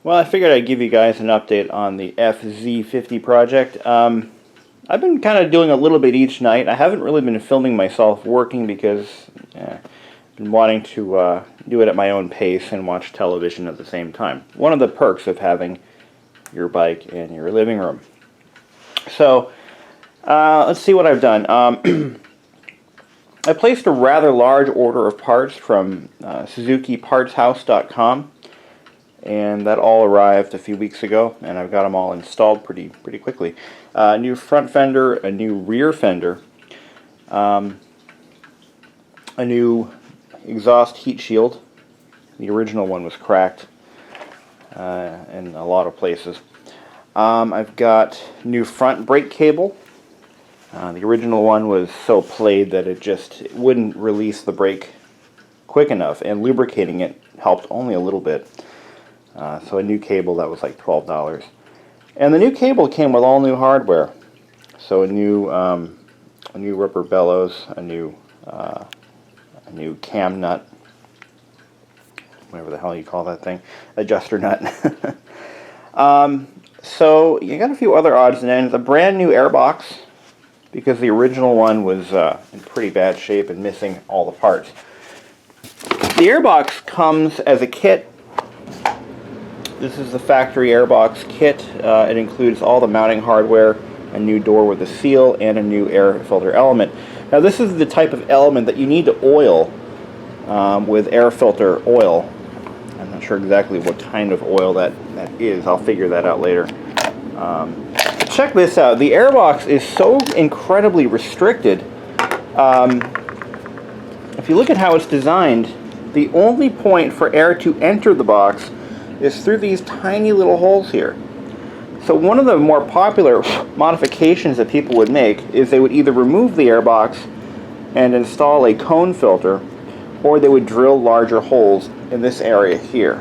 Well, I figured I'd give you guys an update on the FZ50 project. I've been kind of doing a little bit each night. I haven't really been filming myself working because I've been wanting to do it at my own pace and watch television at the same time. One of the perks of having your bike in your living room. So, let's see what I've done. I placed a rather large order of parts from SuzukiPartsHouse.com. And that all arrived a few weeks ago, and I've got them all installed pretty quickly. A new front fender, a new rear fender, a new exhaust heat shield. The original one was cracked in a lot of places. I've got new front brake cable. The original one was so played that it wouldn't release the brake quick enough, and lubricating it helped only a little bit. So a new cable that was like $12, and the new cable came with all new hardware. So a new rubber bellows, a new cam nut, whatever the hell you call that thing, adjuster nut. So you got a few other odds and ends. A brand new airbox because the original one was in pretty bad shape and missing all the parts. The airbox comes as a kit. This is the factory airbox kit. It includes all the mounting hardware, a new door with a seal, and a new air filter element. Now this is the type of element that you need to oil with air filter oil. I'm not sure exactly what kind of oil that is. I'll figure that out later. Check this out. The airbox is so incredibly restricted. If you look at how it's designed, the only point for air to enter the box is through these tiny little holes here. So one of the more popular modifications that people would make is they would either remove the airbox and install a cone filter, or they would drill larger holes in this area here,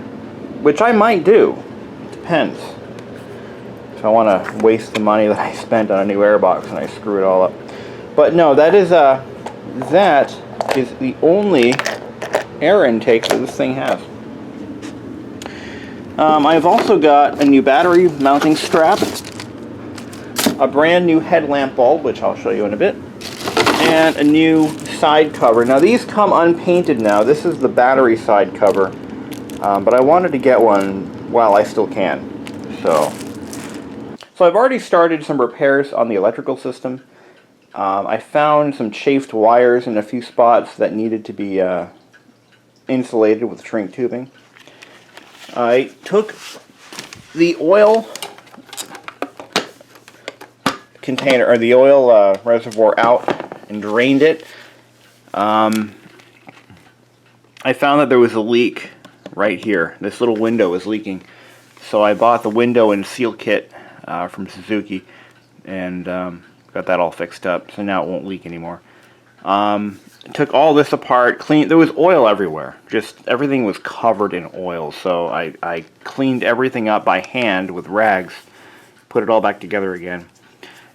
which I might do. It depends. If I want to waste the money that I spent on a new airbox and I screw it all up. But no, that is the only air intake that this thing has. I've also got a new battery mounting strap, a brand new headlamp bulb, which I'll show you in a bit, and a new side cover. Now these come unpainted now. This is the battery side cover, but I wanted to get one while I still can. So I've already started some repairs on the electrical system. I found some chafed wires in a few spots that needed to be insulated with shrink tubing. I took the oil container, or the oil reservoir out and drained it. I found that there was a leak right here. This little window was leaking. So I bought the window and seal kit from Suzuki and got that all fixed up. So now it won't leak anymore. Took all this apart, cleaned. There was oil everywhere. Just everything was covered in oil. So I cleaned everything up by hand with rags, put it all back together again,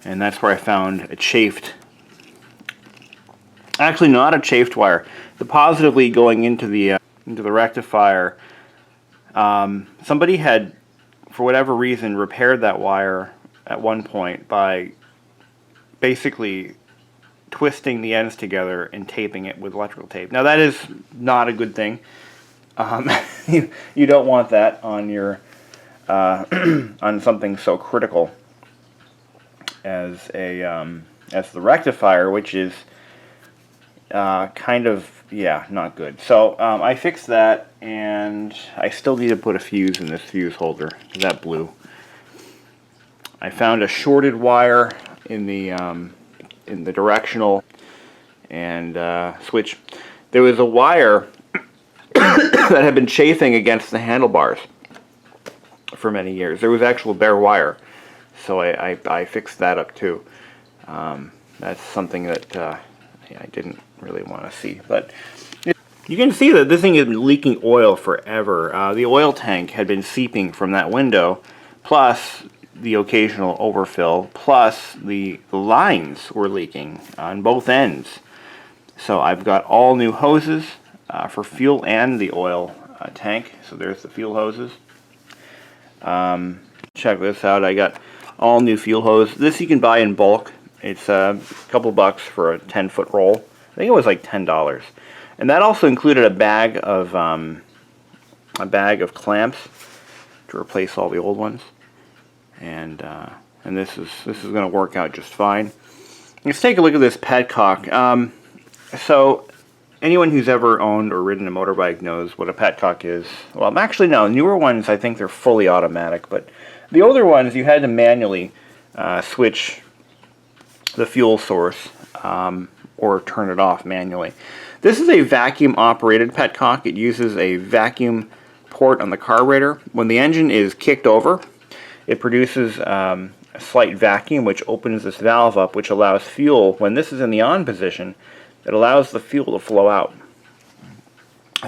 and that's where I found a chafed. Actually, not a chafed wire. The positive lead going into the rectifier. Somebody had, for whatever reason, repaired that wire at one point by basically twisting the ends together and taping it with electrical tape. Now that is not a good thing. You don't want that on your on something so critical as the rectifier, which is kind of, yeah, not good. So I fixed that, and I still need to put a fuse in this fuse holder. That blew. I found a shorted wire in the directional and switch. There was a wire that had been chafing against the handlebars for many years. There was actual bare wire, so I fixed that up too. That's something that I didn't really want to see, but you can see that this thing has been leaking oil forever. The oil tank had been seeping from that window, plus the occasional overfill, plus the lines were leaking on both ends. So I've got all new hoses for fuel and the oil tank. So there's the fuel hoses. Check this out. I got all new fuel hose. This you can buy in bulk. It's a couple bucks for a 10-foot roll. I think it was like $10. And that also included a bag of clamps to replace all the old ones. And this is going to work out just fine. Let's take a look at this Petcock. So anyone who's ever owned or ridden a motorbike knows what a Petcock is. Well, actually no, newer ones I think they're fully automatic, but the older ones you had to manually switch the fuel source or turn it off manually. This is a vacuum operated Petcock. It uses a vacuum port on the carburetor. When the engine is kicked over, it produces a slight vacuum which opens this valve up, which allows fuel, when this is in the on position, it allows the fuel to flow out.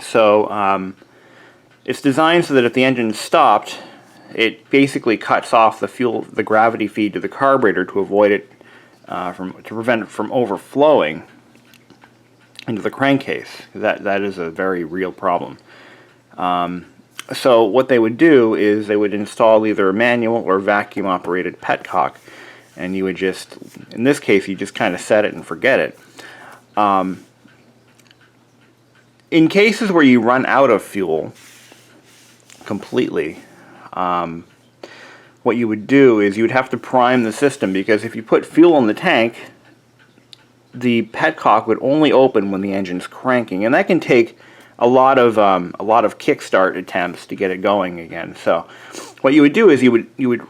So it's designed so that if the engine's stopped, it basically cuts off the gravity feed to the carburetor to avoid it, to prevent it from overflowing into the crankcase. That is a very real problem. So what they would do is they would install either a manual or vacuum operated Petcock, and you would just, in this case, you just kind of set it and forget it. In cases where you run out of fuel completely, what you would do is you would have to prime the system, because if you put fuel in the tank, the Petcock would only open when the engine's cranking, and that can take a lot of kickstart attempts to get it going again. So what you would do is you would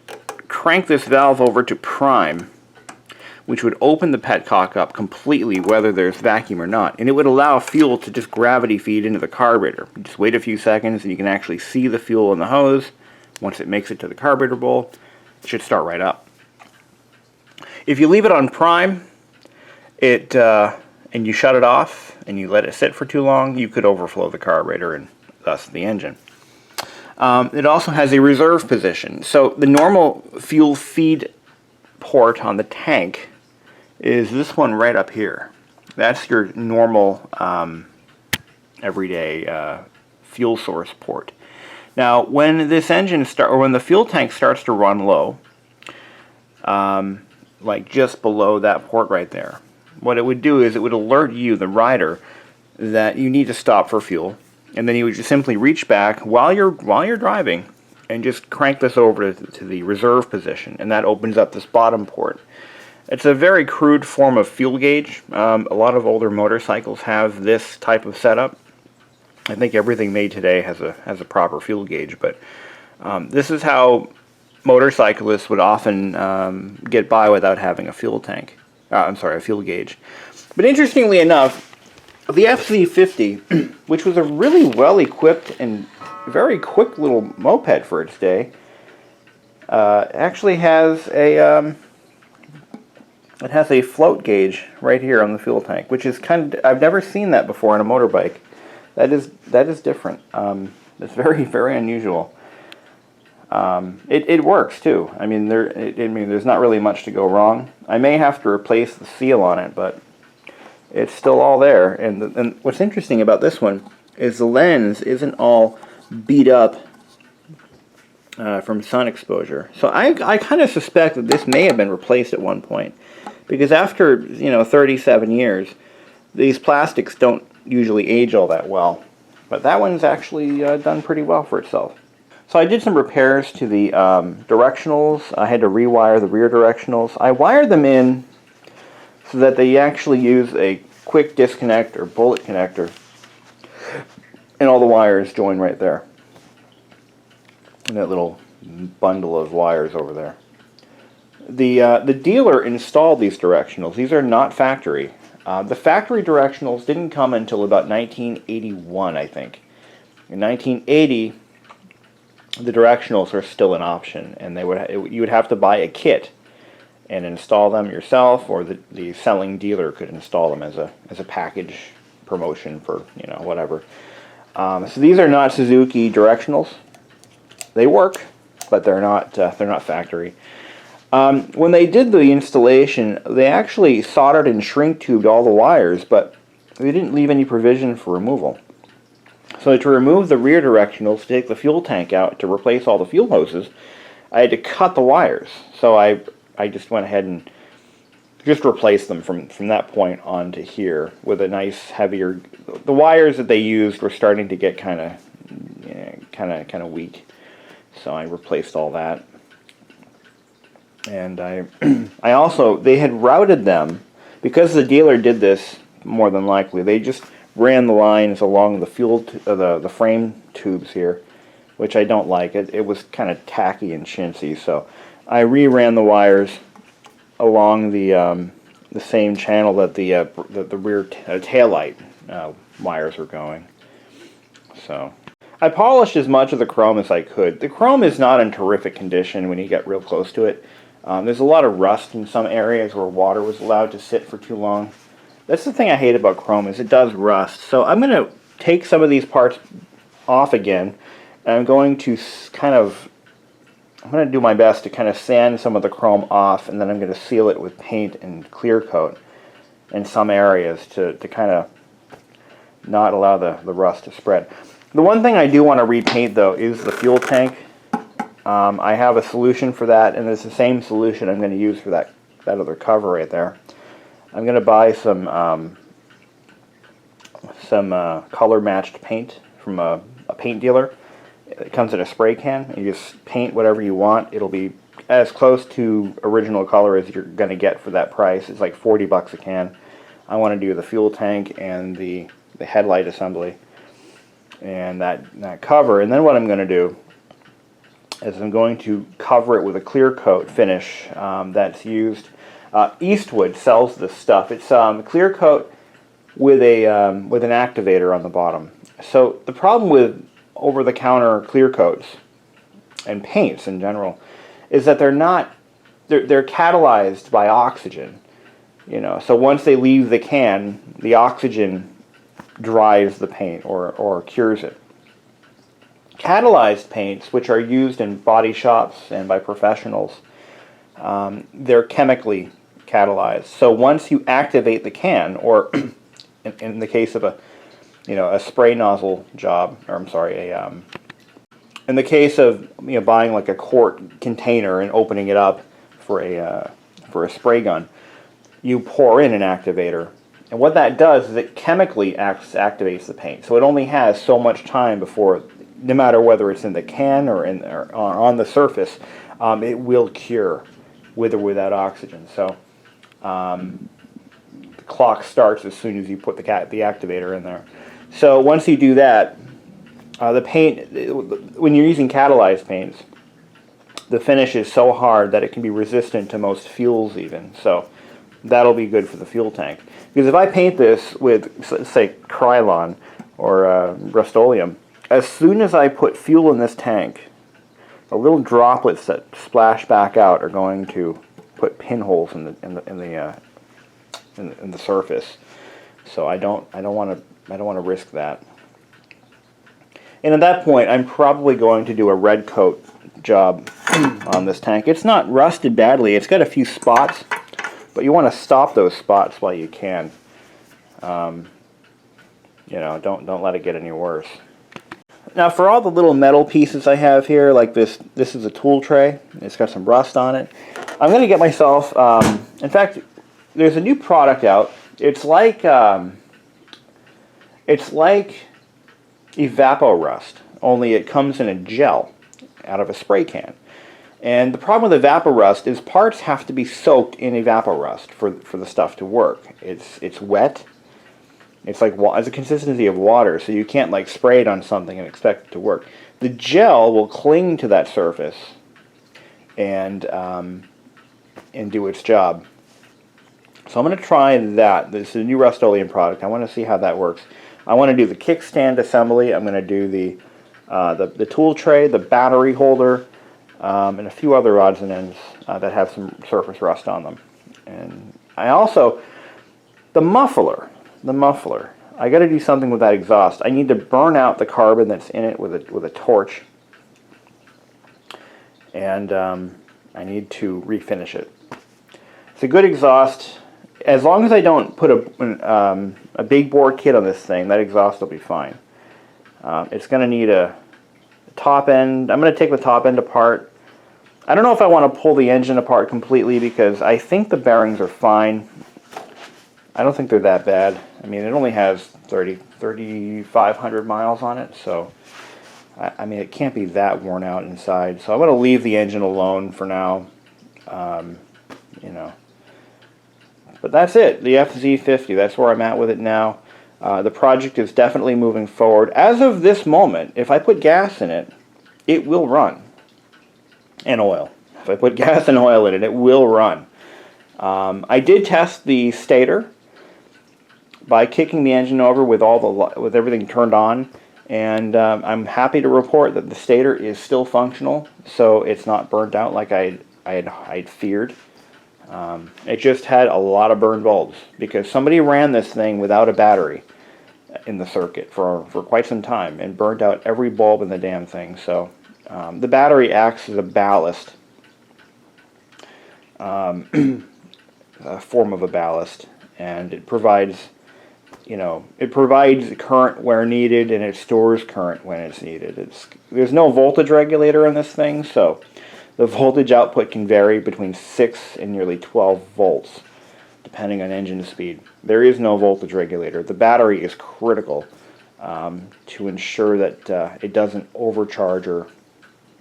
crank this valve over to prime, which would open the Petcock up completely whether there's vacuum or not, and it would allow fuel to just gravity feed into the carburetor. You just wait a few seconds and you can actually see the fuel in the hose. Once it makes it to the carburetor bowl, it should start right up. If you leave it on prime, and you shut it off and you let it sit for too long, you could overflow the carburetor and thus the engine. It also has a reserve position. So the normal fuel feed port on the tank is this one right up here. That's your normal everyday fuel source port. Now, when this engine when the fuel tank starts to run low, like just below that port right there, what it would do is it would alert you, the rider, that you need to stop for fuel, and then you would just simply reach back while you're driving and just crank this over to the reserve position, and that opens up this bottom port. It's a very crude form of fuel gauge. A lot of older motorcycles have this type of setup. I think everything made today has a proper fuel gauge, but this is how motorcyclists would often get by without having a fuel tank. A fuel gauge. But interestingly enough, the FZ50, which was a really well-equipped and very quick little moped for its day, actually has a float gauge right here on the fuel tank, which is I've never seen that before on a motorbike. That is different. It's very, very unusual. It works too. I mean, there's not really much to go wrong. I may have to replace the seal on it, but it's still all there. And what's interesting about this one is the lens isn't all beat up from sun exposure. So I kind of suspect that this may have been replaced at one point, because after 37 years, these plastics don't usually age all that well. But that one's actually done pretty well for itself. So I did some repairs to the directionals. I had to rewire the rear directionals. I wired them in so that they actually use a quick disconnect or bullet connector, and all the wires join right there in that little bundle of wires over there. The dealer installed these directionals. These are not factory. The factory directionals didn't come until about 1981, I think. In 1980, the directionals are still an option, and you would have to buy a kit and install them yourself, or the selling dealer could install them as a package promotion for whatever. So these are not Suzuki directionals. They work, but they're not factory. When they did the installation, they actually soldered and shrink tubed all the wires, but they didn't leave any provision for removal. So to remove the rear directionals, to take the fuel tank out, to replace all the fuel hoses, I had to cut the wires. So I just went ahead and just replaced them from that point on to here with a nice heavier. The wires that they used were starting to get kind of weak, so I replaced all that. And I also, they had routed them because the dealer did this. More than likely, they just ran the lines along the the frame tubes here, which I don't like. It was kind of tacky and chintzy, so I re-ran the wires along the same channel that the rear taillight wires were going. So I polished as much of the chrome as I could. The chrome is not in terrific condition when you get real close to it. There's a lot of rust in some areas where water was allowed to sit for too long. That's the thing I hate about chrome, is it does rust. So I'm going to take some of these parts off again, and I'm going to do my best to kind of sand some of the chrome off, and then I'm going to seal it with paint and clear coat in some areas to kind of not allow the rust to spread. The one thing I do want to repaint, though, is the fuel tank. I have a solution for that, and it's the same solution I'm going to use for that other cover right there. I'm going to buy some color-matched paint from a paint dealer. It comes in a spray can. You just paint whatever you want. It'll be as close to original color as you're going to get for that price. It's like 40 bucks a can. I want to do the fuel tank and the headlight assembly and that cover. And then what I'm going to do is I'm going to cover it with a clear coat finish that's used. Eastwood sells this stuff. It's clear coat with an activator on the bottom. So the problem with over-the-counter clear coats and paints in general is that they're catalyzed by oxygen. So once they leave the can, the oxygen dries the paint or cures it. Catalyzed paints, which are used in body shops and by professionals, they're chemically catalyzed. So once you activate the can, or in the case of a spray nozzle job, or I'm sorry, in the case of buying like a quart container and opening it up for a spray gun, you pour in an activator, and what that does is it chemically activates the paint. So it only has so much time before, no matter whether it's in the can or on the surface, it will cure with or without oxygen. So the clock starts as soon as you put the activator in there. So once you do that, the paint, when you're using catalyzed paints, the finish is so hard that it can be resistant to most fuels even. So that'll be good for the fuel tank. Because if I paint this with, say, Krylon or Rust-Oleum, as soon as I put fuel in this tank, the little droplets that splash back out are going to put pinholes in the surface. So I don't want to risk that. And at that point, I'm probably going to do a red coat job on this tank. It's not rusted badly. It's got a few spots, but you want to stop those spots while you can. Don't let it get any worse. Now, for all the little metal pieces I have here, like this is a tool tray. It's got some rust on it. I'm going to get myself, in fact, there's a new product out. It's like Evapo-Rust, only it comes in a gel out of a spray can. And the problem with Evapo-Rust is parts have to be soaked in Evapo-Rust for the stuff to work. It's wet. It's like it's a consistency of water, so you can't like spray it on something and expect it to work. The gel will cling to that surface and do its job. So I'm going to try that. This is a new Rust-Oleum product. I want to see how that works. I want to do the kickstand assembly. I'm going to do the tool tray, the battery holder, and a few other odds and ends that have some surface rust on them. And I also, the muffler. I got to do something with that exhaust. I need to burn out the carbon that's in it with a torch, and I need to refinish it. It's a good exhaust. As long as I don't put a big bore kit on this thing, that exhaust will be fine. It's going to need a top end. I'm going to take the top end apart. I don't know if I want to pull the engine apart completely because I think the bearings are fine. I don't think they're that bad. I mean, it only has 3,500 miles on it, so I mean, it can't be that worn out inside. So I'm going to leave the engine alone for now. You know, but that's it. The FZ50. That's where I'm at with it now. The project is definitely moving forward. As of this moment, if I put gas in it, it will run. And oil. If I put gas and oil in it, it will run. I did test the stator by kicking the engine over with everything turned on, and I'm happy to report that the stator is still functional, so it's not burnt out like I'd feared. It just had a lot of burned bulbs because somebody ran this thing without a battery in the circuit for quite some time and burned out every bulb in the damn thing. So the battery acts as a ballast, a form of a ballast, and it provides, you know, it provides current where needed, and it stores current when it's needed. There's no voltage regulator in this thing, so the voltage output can vary between 6 and nearly 12 volts, depending on engine speed. There is no voltage regulator. The battery is critical to ensure that it doesn't overcharge or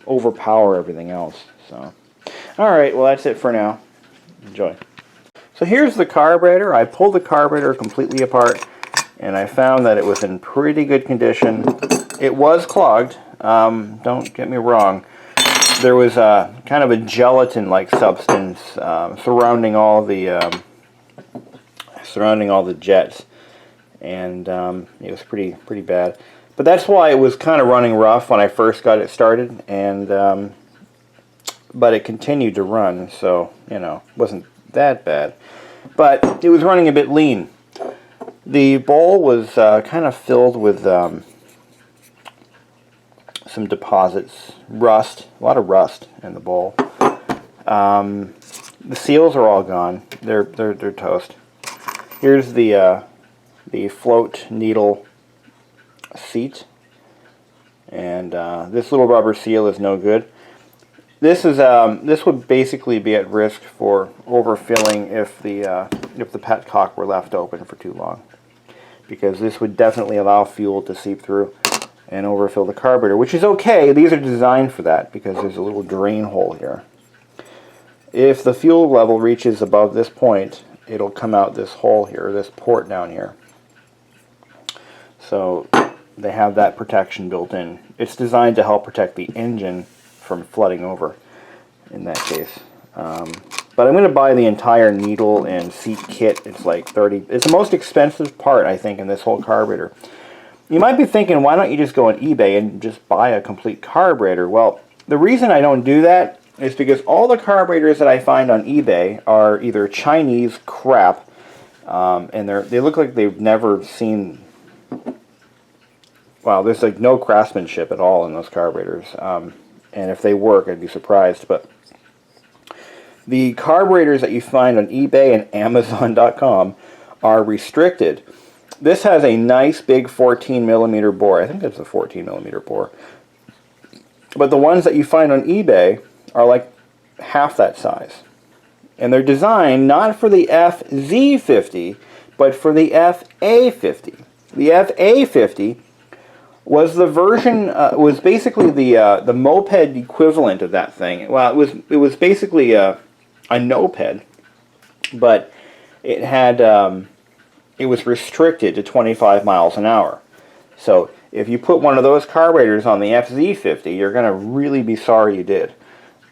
overpower everything else. So, all right, well, that's it for now. Enjoy. So here's the carburetor. I pulled the carburetor completely apart, and I found that it was in pretty good condition. It was clogged. Don't get me wrong. There was kind of a gelatin-like substance surrounding all the jets, and it was pretty bad. But that's why it was kind of running rough when I first got it started, and but it continued to run, so you know, it wasn't that bad. But it was running a bit lean. The bowl was kind of filled with some deposits, rust, a lot of rust in the bowl. The seals are all gone. They're toast. Here's the float needle seat, and this little rubber seal is no good. This would basically be at risk for overfilling if the petcock were left open for too long, because this would definitely allow fuel to seep through and overfill the carburetor, which is okay. These are designed for that because there's a little drain hole here. If the fuel level reaches above this point, it'll come out this hole here, this port down here. So they have that protection built in. It's designed to help protect the engine from flooding over in that case. But I'm going to buy the entire needle and seat kit. It's like $30. It's the most expensive part, I think, in this whole carburetor. You might be thinking, why don't you just go on eBay and just buy a complete carburetor? Well, the reason I don't do that is because all the carburetors that I find on eBay are either Chinese crap, and they look like they've never seen. Wow, there's like no craftsmanship at all in those carburetors. And if they work, I'd be surprised. But the carburetors that you find on eBay and Amazon.com are restricted. This has a nice big 14mm bore. I think that's a 14mm bore. But the ones that you find on eBay are like half that size. And they're designed not for the FZ50, but for the FA50. The FA50 was the version, was basically the moped equivalent of that thing. Well, it was basically a noped, but it had it was restricted to 25 miles an hour. So if you put one of those carburetors on the FZ50, you're going to really be sorry you did.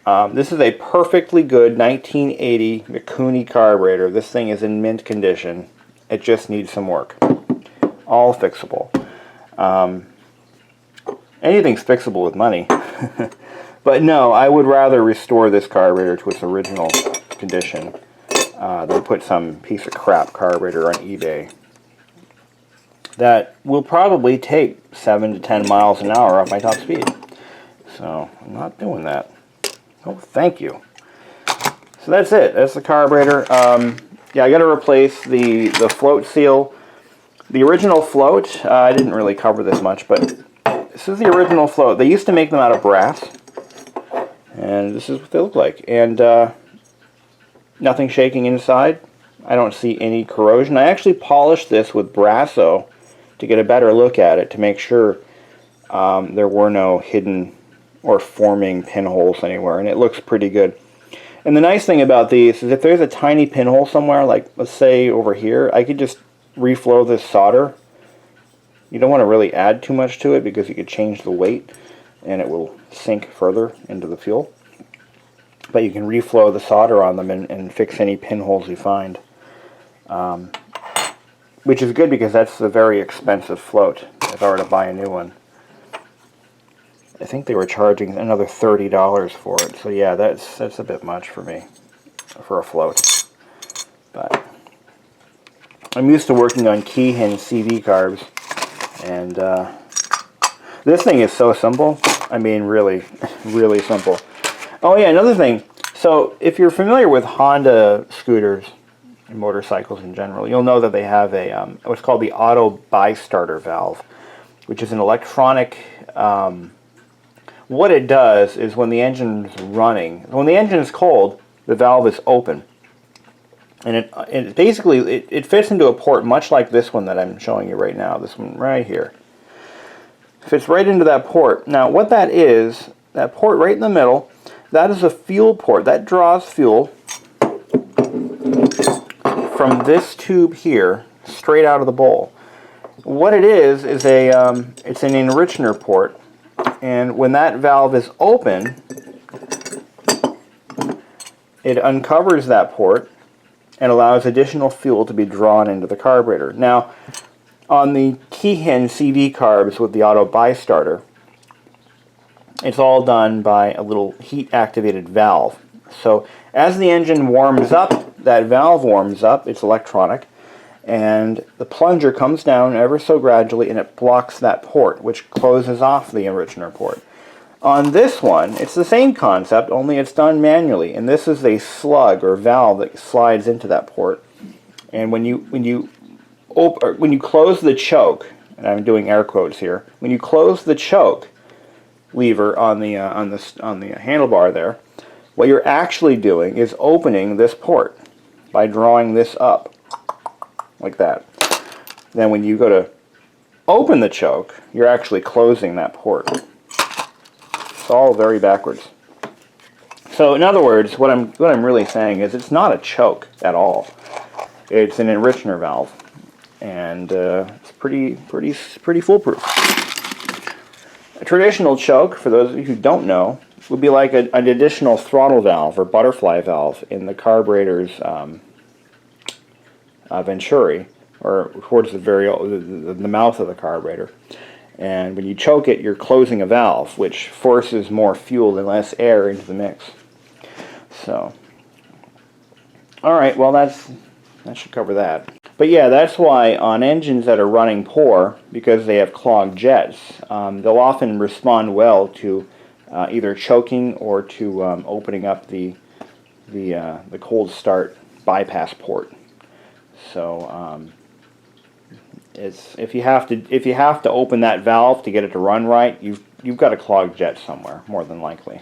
This is a perfectly good 1980 Mikuni carburetor. This thing is in mint condition. It just needs some work. All fixable. Anything's fixable with money. But no, I would rather restore this carburetor to its original condition than put some piece of crap carburetor on eBay that will probably take 7 to 10 miles an hour off my top speed. So I'm not doing that. Oh, thank you. So that's it. That's the carburetor. Yeah, I got to replace the float seal. The original float, I didn't really cover this much, but this is the original float. They used to make them out of brass, and this is what they look like. And nothing shaking inside. I don't see any corrosion. I actually polished this with Brasso to get a better look at it, to make sure there were no hidden or forming pinholes anywhere, and it looks pretty good. And the nice thing about these is if there's a tiny pinhole somewhere, like let's say over here, I could just reflow this solder. You don't want to really add too much to it because you could change the weight and it will sink further into the fuel. But you can reflow the solder on them and fix any pinholes you find. Which is good because that's a very expensive float if I were to buy a new one. I think they were charging another $30 for it. So yeah, that's a bit much for me for a float. But I'm used to working on Keihin CV carbs, and this thing is so simple. I mean, really, really simple. Oh yeah, another thing. So if you're familiar with Honda scooters and motorcycles in general, you'll know that they have a what's called the auto bi-starter valve, which is an electronic. What it does is when the engine is running, when the engine is cold, the valve is open. And it basically, it fits into a port much like this one that I'm showing you right now, this one right here. It fits right into that port. Now what that is, that port right in the middle, that is a fuel port. That draws fuel from this tube here, straight out of the bowl. What it is it's an enrichener port. And when that valve is open, it uncovers that port and allows additional fuel to be drawn into the carburetor. Now, on the Keihin CV carbs with the auto bi-starter, it's all done by a little heat-activated valve. So as the engine warms up, that valve warms up, it's electronic, and the plunger comes down ever so gradually and it blocks that port, which closes off the enrichener port. On this one, it's the same concept, only it's done manually, and this is a slug or valve that slides into that port. And when you close the choke, and I'm doing air quotes here, when you close the choke lever on the handlebar there, what you're actually doing is opening this port by drawing this up like that. Then when you go to open the choke, you're actually closing that port. It's all very backwards. So in other words, what I'm really saying is it's not a choke at all. It's an enrichener valve, and it's pretty foolproof. A traditional choke, for those of you who don't know, would be like an additional throttle valve or butterfly valve in the carburetor's venturi, or towards the mouth of the carburetor. And when you choke it, you're closing a valve, which forces more fuel and less air into the mix. So, all right, well that should cover that. But yeah, that's why on engines that are running poor, because they have clogged jets, they'll often respond well to either choking or to opening up the cold start bypass port. So if you have to open that valve to get it to run right, you've got a clogged jet somewhere, more than likely.